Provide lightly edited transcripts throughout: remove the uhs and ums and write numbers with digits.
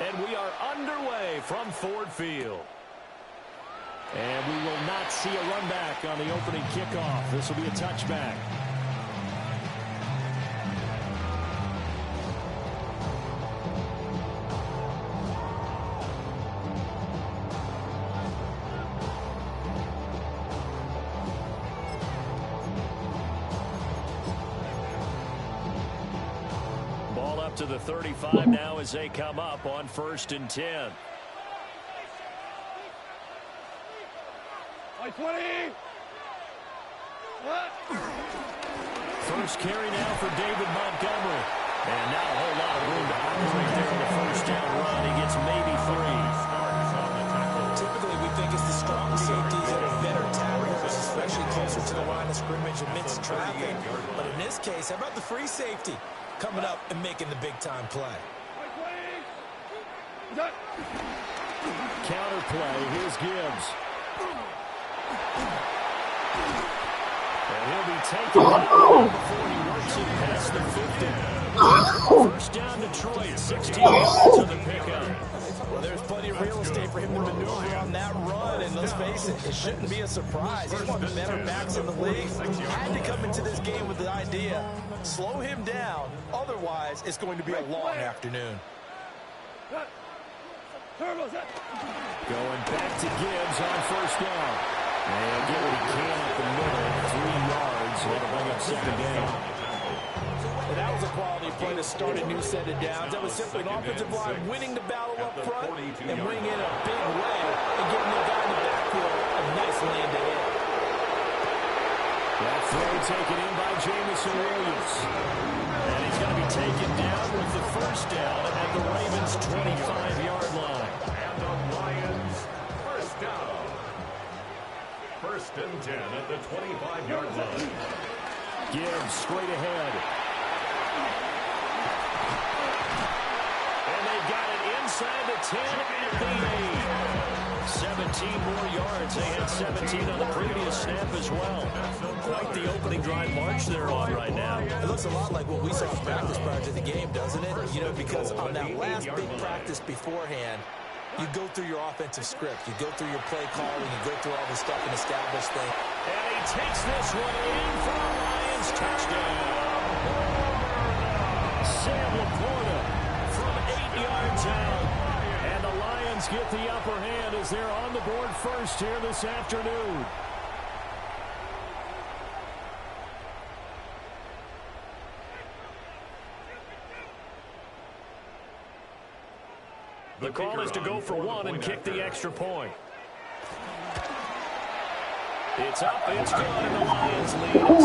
And we are underway from Ford Field. And we will not see a run back on the opening kickoff. This will be a touchback. Ball up to the 35 now as they come up on 1st and 10. 20. First carry now for David Montgomery. And not a whole lot of room to operate there in the first down run. He gets maybe 3. Typically, we think it's the strong safeties that are better tacklers, especially closer to the line of scrimmage amidst traffic. But in this case, how about the free safety coming up and making the big-time play? Counter play. Here's Gibbs. And he'll be taken down before he works it past the 50. First down Detroit, 16 yards on the pickup. Well, there's plenty of real estate for him to maneuver on that run, and let's face it, it shouldn't be a surprise. He's one of the better backs in the league. Had to come into this game with the idea, slow him down, otherwise it's going to be a long afternoon. Going back to Gibbs on first down. And get what he can at the middle, 3 yards. That'll bring up 2nd down. And that was a quality play to start a new set of downs. That was simply an offensive line winning the battle up front and winning it a big way and giving the guy in the backfield a nice lane to hit. That throw taken in by Jamison Williams. And he's going to be taken down with the first down at the Ravens' 25-yard line. And the Lions first down. 1st and 10 at the 25-yard line. Gibbs straight ahead. And they've got it inside the 10 at the 8. 17 more yards. They had 17 on the previous snap as well. Quite the opening drive march they're on right now. It looks a lot like what we saw in practice prior to the game, doesn't it? You know, because on that last big practice beforehand, you go through your offensive script. You go through your play calling. You go through all the stuff and establish things. And he takes this one in for a Lions touchdown. Sam Laporta from 8 yards out. And the Lions get the upper hand as they're on the board first here this afternoon. The call is to go for 1 and kick the extra point. It's up, it's good, and the Lions lead at 7-0.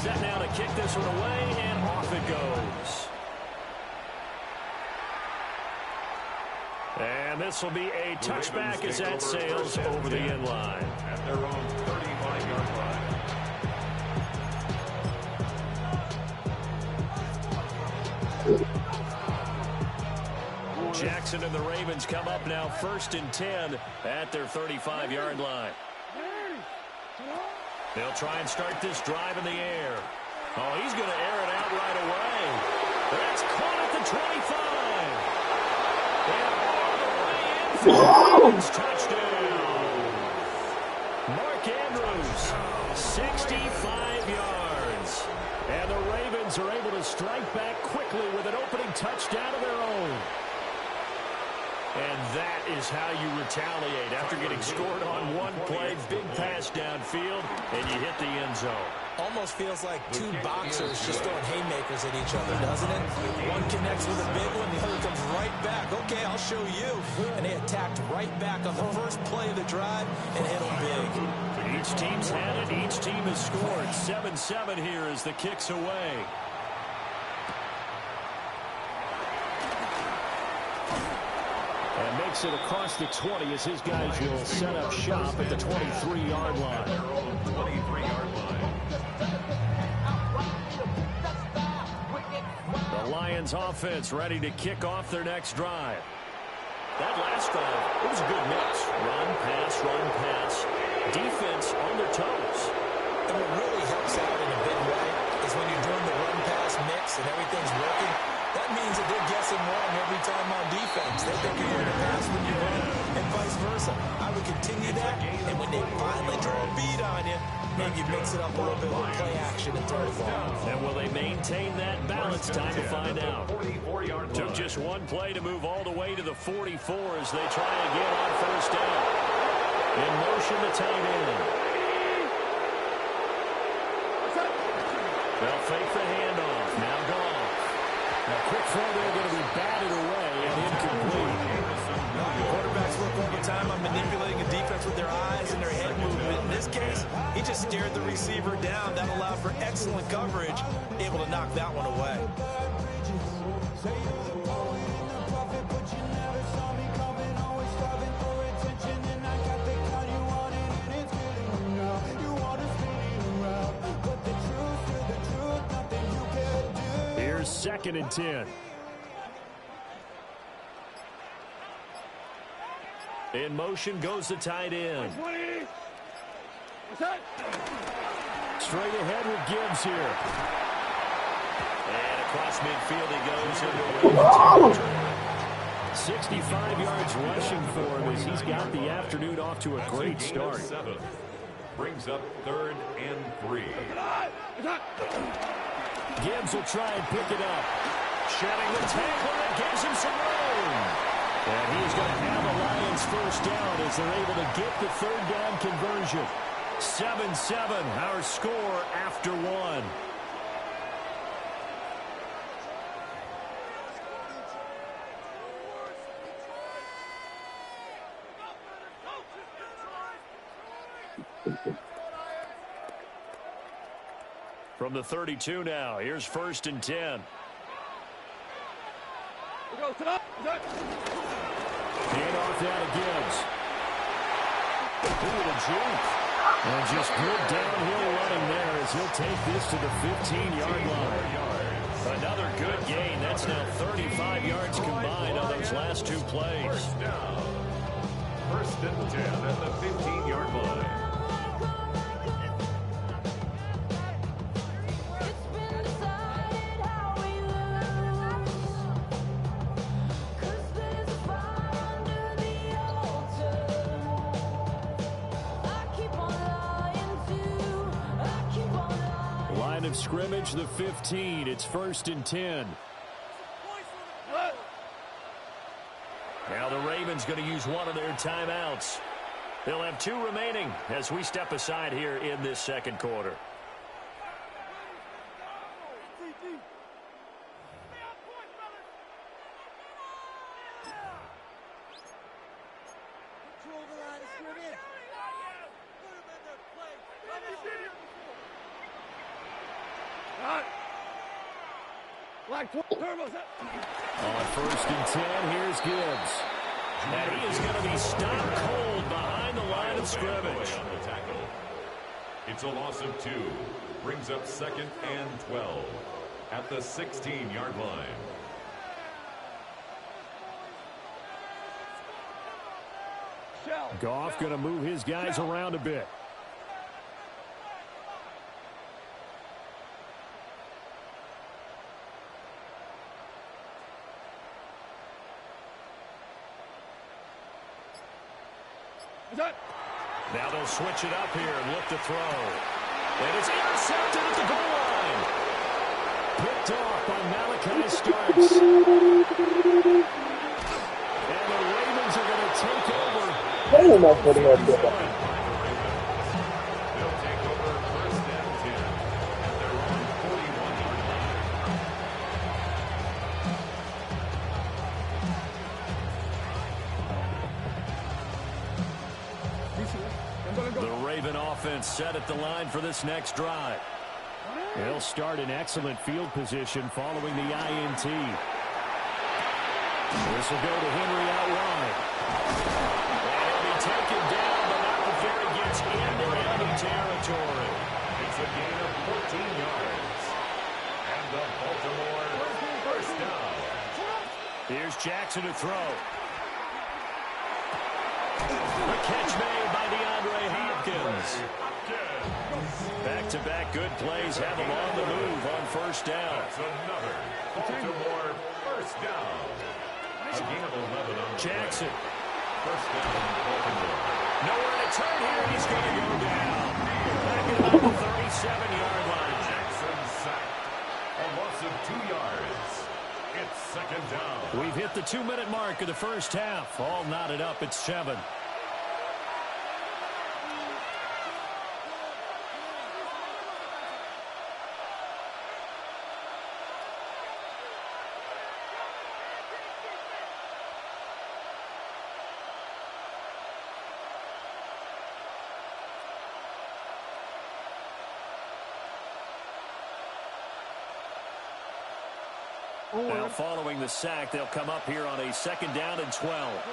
Set now to kick this one away, and off it goes. And this will be a touchback as that sails over the end line. At their own 35-yard line. Jackson and the Ravens come up now 1st and 10 at their 35-yard line. They'll try and start this drive in the air. Oh, he's going to air it out right away. That's caught at the 25. And all the way in for the Ravens touchdown. Mark Andrews, 65 yards. And the Ravens are able to strike back quickly with an opening touchdown of their own. And that is how you retaliate after getting scored on one play, big pass downfield, and you hit the end zone. Almost feels like two boxers just throwing haymakers at each other, doesn't it? One connects with a big one, the other comes right back. Okay, I'll show you. And they attacked right back on the first play of the drive and hit them big. Each team's had it. Each team has scored. 7-7 here as the kick's away. And makes it across the 20 as his guys will set up shop at the 23-yard line. Their own 23-yard line. The Lions offense ready to kick off their next drive. That last drive, it was a good mix. Run, pass, passing wrong every time on defense. They think you're going to pass when you run and vice versa. I would continue that, and when they finally draw a beat on you, maybe mix it up a little bit with play action and third ball. And will they maintain that balance? Time to find out. Took just one play to move all the way to the 44 as they try again on first down. In motion, the tight end. They'll fake the handoff. Now Goff. Now quick throw there going to be batted away and incomplete. Quarterbacks work all the time on manipulating a defense with their eyes and their head movement. In this case, he just stared the receiver down. That allowed for excellent coverage, able to knock that one away. Here's 2nd and 10. In motion goes the tight end. Straight ahead with Gibbs here. And across midfield he goes into territory. 65 yards rushing for him as he's got the afternoon off to a great start. Brings up 3rd and 3. Gibbs will try and pick it up. Shedding the tackle that gives him some room. And he's going to have a Lions first down as they're able to get the 3rd down conversion. 7-7, our score after 1. From the 32 now, here's 1st and 10. Hand off now to Gibbs. Ooh, the juke. And just good downhill running there as he'll take this to the 15-yard line. Another good gain. That's now 35 yards combined on those last 2 plays. First down. 1st and 10 at the 15-yard line. Of scrimmage, the 15. It's 1st and 10. Now the Ravens going to use one of their timeouts. They'll have 2 remaining as we step aside here in this 2nd quarter. On 1st and 10, here's Gibbs. And he is going to be stopped cold behind the line of scrimmage. It's a loss of 2. Brings up 2nd and 12 at the 16-yard line. Goff going to move his guys around a bit. Now they'll switch it up here and look to throw. And it's intercepted at the goal line. Picked off by Malachi Starks. And the Ravens are going to take over. They'll take over 1st and 10 at their own 41-yard line. The Raven offense set at the line for this next drive. They'll start in excellent field position following the INT. This will go to Henry out wide. And he'll be taken down, but not before he gets into enemy territory. It's a gain of 14 yards. And the Baltimore first down. Here's Jackson to throw. A catch made by DeAndre Hopkins. Back-to-back good plays have him on the move on first down. That's another Baltimore First down. A gain of 11 on Jackson. First down, Baltimore. Nowhere to turn here, and he's going to go down. Back at about the 37-yard line. Jackson sacked. A loss of 2 yards. It's second down. We've hit the 2-minute mark of the first half. All knotted up at 7. Now following the sack, they'll come up here on a second down and 12.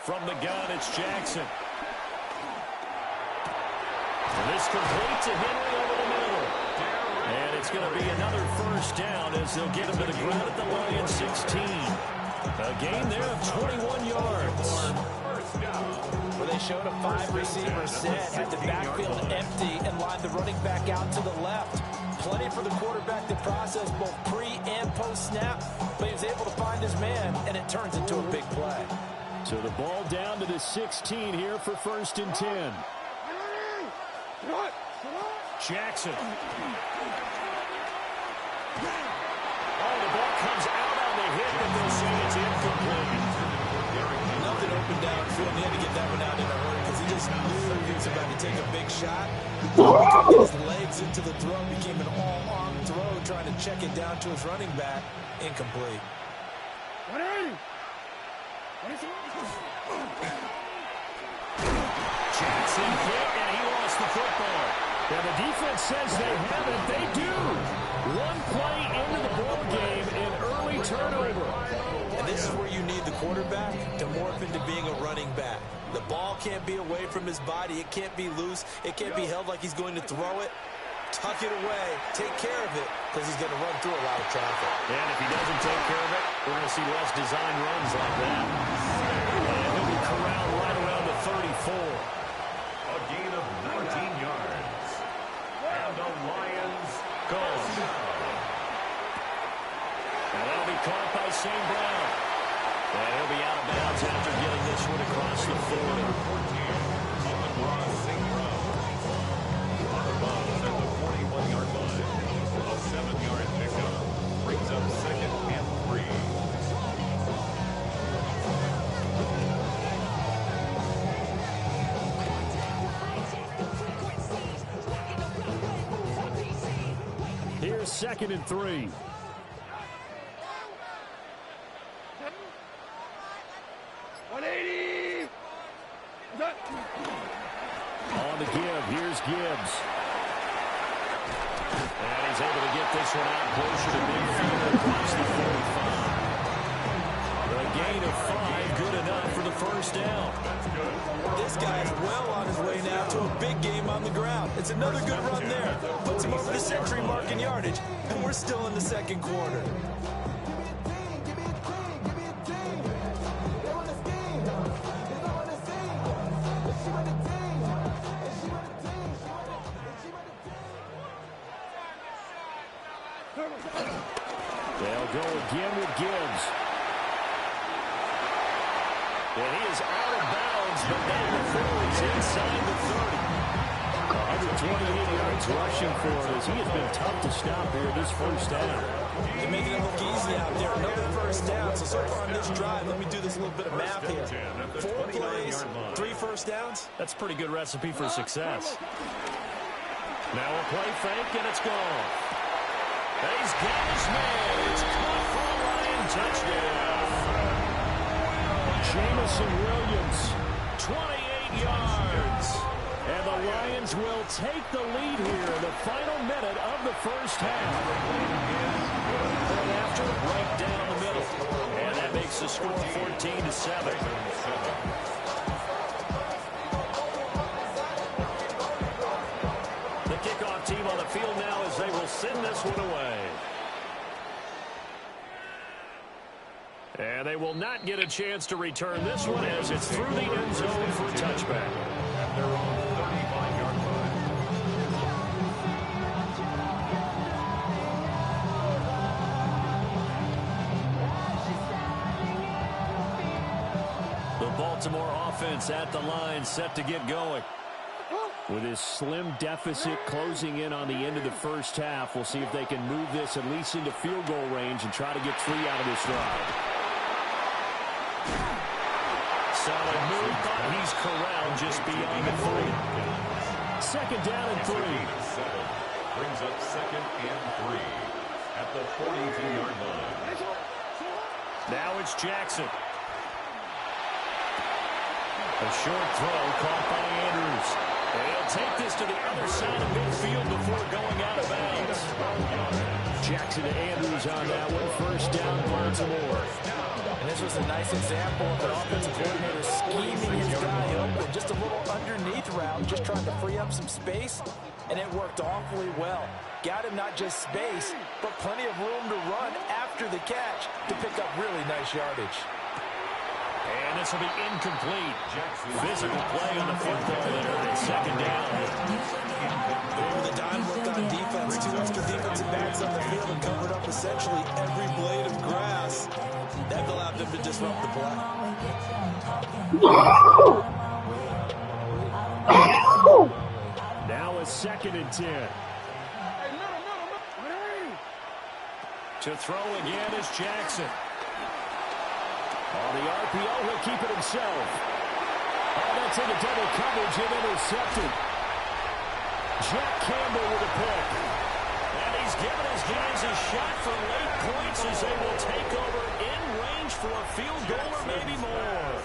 From the gun, it's Jackson. And this complete to Henry over the middle. And it's going to be another first down as they'll get him to the ground at the Lions 16. A gain there of 21 yards. Where they showed a 5-receiver set, had the backfield empty, and lined the running back out to the left. Plenty for the quarterback to process both pre- and post-snap, but he was able to find his man, and it turns into a big play. So the ball down to the 16 here for first and 10. Jackson. Oh, the ball comes out on the hit, but they'll say it's incomplete. Nothing open downfield. He had to get that one out in a hurry because he just knew he was about to take a big shot. Put his legs into the throw, became an all-arm throw, trying to check it down to his running back. Incomplete. Jackson hit, and he lost the football. And the defense says they have it. They do. One play into the ball game, an early turnover. And this is where you need the quarterback to morph into being a running back. The ball can't be away from his body. It can't be loose. It can't be held like he's going to throw it. Tuck it away. Take care of it because he's going to run through a lot of traffic. And if he doesn't take care of it, we're going to see less design runs like that. And he'll be corralled right around the 34. A gain of 19 yards. And the Lions Gone. And that'll be caught by St. Brown. And he'll be out of bounds after getting this one across the 40. St. Brown. On the bounce at the 41-yard line. A 7-yard pickup. Brings up second and 3. Here's second and 3. On the give, here's Gibbs. And he's able to get this one out closer to midfield across the 45. A gain of 5, good enough for the first down. This guy's well on his way now to a big game on the ground. It's another good run there. Puts him over the century mark in yardage, and we're still in the second quarter. They'll go again with Gibbs. And he is out of bounds, but now the throw is inside the 30. 128 yards rushing for us. He has been tough to stop here this first down. They're making it look easy out there. Another first down. So far on this drive, let me do this little bit of math here. 4 plays, 3 first downs. That's a pretty good recipe for success. Now a play fake, and it's gone. He's got his man. It's caught for a Lion touchdown. Jamison Williams, 28 yards. And the Lions will take the lead here in the final minute of the first half. And after, right down the middle. And that makes the score 14-7. The kickoff team on the field now as they will send this one away. And they will not get a chance to return this one as it's through the end zone for a touchback. Their own 35-yard line. Baltimore offense at the line, set to get going. With his slim deficit closing in on the end of the first half, we'll see if they can move this at least into field goal range and try to get 3 out of this drive. Solid move, but he's corralled just beyond the 3. Second down and 3. Brings up second and 3 at the 42-yard line. Now it's Jackson. A short throw caught by Andrews. And he'll take this to the other side of midfield before going out of bounds. Jackson to Andrews on that one. First down, Baltimore. And this was a nice example of an offensive coordinator scheming his guy open. Just a little underneath route, just trying to free up some space, and it worked awfully well. Got him not just space, but plenty of room to run after the catch to pick up really nice yardage. And this will be incomplete. Physical play on the football there at second down. Over the dime look on defense. 2 extra defensive backs on the field and covered up essentially every blade of grass. That allowed them to disrupt the play. Now a second and 10. To throw again is Jackson. On the RPO, he'll keep it himself. Oh, that's into double coverage and intercepted. Jack Campbell with a pick. And he's given his guys a shot for late points as they will take over in range for a field goal or maybe more.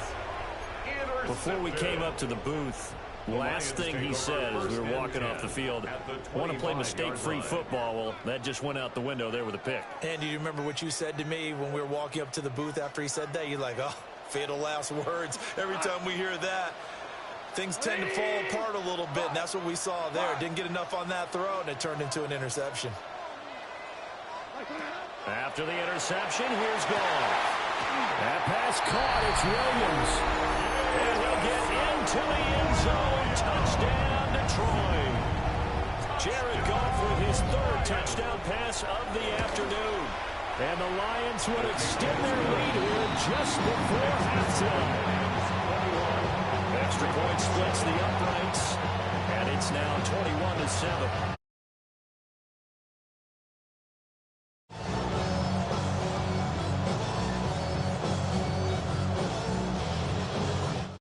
Before we came up to the booth, last thing he said as we were walking off the field, I want to play mistake-free football. Well, that just went out the window there with a pick. And do you remember what you said to me when we were walking up to the booth after he said that? You're like, oh, fatal last words. Every time we hear that, things tend to fall apart a little bit, and that's what we saw there. Didn't get enough on that throw, and it turned into an interception. After the interception, here's Goff. That pass caught. It's Williams. And he'll get into the end zone. Touchdown, Detroit. Jared Goff with his 3rd touchdown pass of the afternoon. And the Lions would extend their lead here just before halftime. Extra point splits the uprights. And it's now 21-7.